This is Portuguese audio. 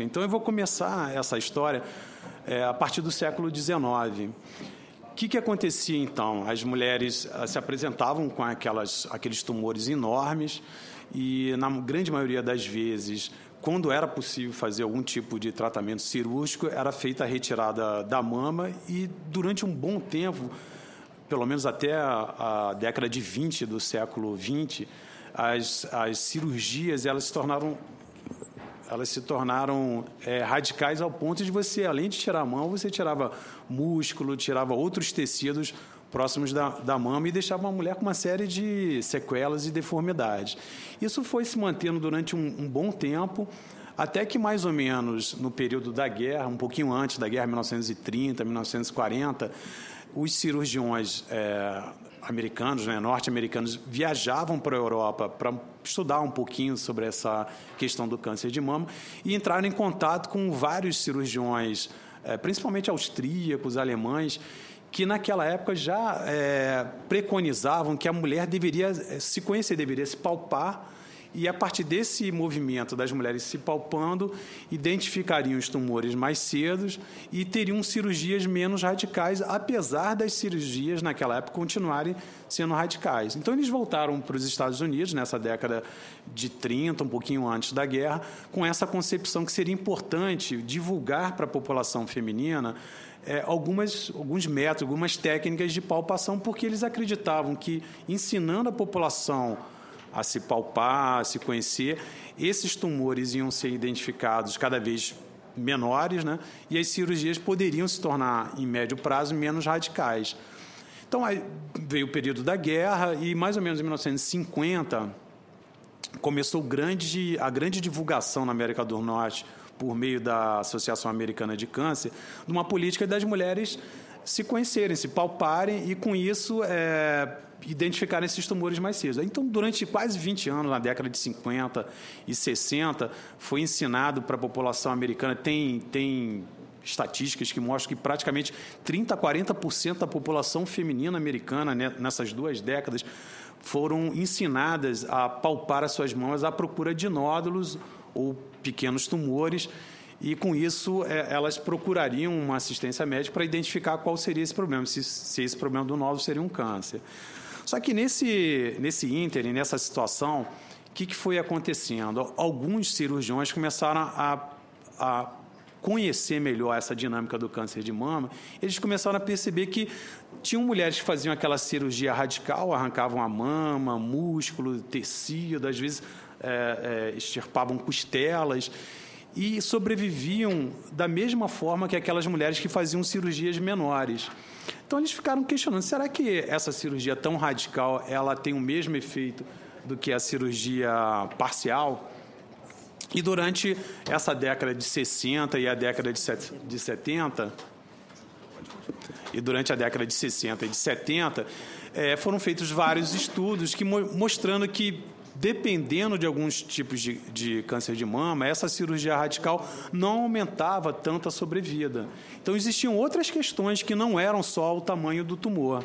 Então, eu vou começar essa história a partir do século XIX. O que acontecia, então? As mulheres se apresentavam com aqueles tumores enormes e, na grande maioria das vezes, quando era possível fazer algum tipo de tratamento cirúrgico, era feita a retirada da mama e, durante um bom tempo, pelo menos até a década de 20 do século XX, as cirurgias elas se tornaram radicais ao ponto de você, além de tirar a mão, você tirava músculo, tirava outros tecidos próximos da mama e deixava uma mulher com uma série de sequelas e deformidades. Isso foi se mantendo durante um bom tempo, até que mais ou menos no período da guerra, um pouquinho antes da guerra, 1930, 1940, os cirurgiões americanos, norte-americanos, viajavam para a Europa para estudar um pouquinho sobre essa questão do câncer de mama e entraram em contato com vários cirurgiões, principalmente austríacos, alemães, que naquela época já preconizavam que a mulher deveria se conhecer, deveria se palpar, e a partir desse movimento das mulheres se palpando, identificariam os tumores mais cedo e teriam cirurgias menos radicais, apesar das cirurgias naquela época continuarem sendo radicais. Então, eles voltaram para os Estados Unidos, nessa década de 30, um pouquinho antes da guerra, com essa concepção que seria importante divulgar para a população feminina alguns métodos, algumas técnicas de palpação, porque eles acreditavam que, ensinando a população a se palpar, a se conhecer, esses tumores iam ser identificados cada vez menores, e as cirurgias poderiam se tornar, em médio prazo, menos radicais. Então, aí veio o período da guerra e, mais ou menos em 1950, começou a grande divulgação na América do Norte, por meio da Associação Americana de Câncer, de uma política das mulheres se conhecerem, se palparem e, com isso, identificarem esses tumores mais cedo. Então, durante quase 20 anos, na década de 50 e 60, foi ensinado para a população americana, tem estatísticas que mostram que praticamente 30% a 40% da população feminina americana, nessas 2 décadas, foram ensinadas a palpar as suas mãos à procura de nódulos ou pequenos tumores, e, com isso, elas procurariam uma assistência médica para identificar qual seria esse problema, se esse problema do nódulo seria um câncer. Só que nesse ínterim, nessa situação, o que foi acontecendo? Alguns cirurgiões começaram a conhecer melhor essa dinâmica do câncer de mama. Eles começaram a perceber que tinham mulheres que faziam aquela cirurgia radical, arrancavam a mama, músculo, tecido, às vezes extirpavam costelas, e sobreviviam da mesma forma que aquelas mulheres que faziam cirurgias menores. Então, eles ficaram questionando, será que essa cirurgia tão radical ela tem o mesmo efeito do que a cirurgia parcial? E durante essa década de 60 e a década de 70, e durante a década de 60 e de 70, foram feitos vários estudos mostrando que, dependendo de alguns tipos de câncer de mama, essa cirurgia radical não aumentava tanto a sobrevida. Então, existiam outras questões que não eram só o tamanho do tumor.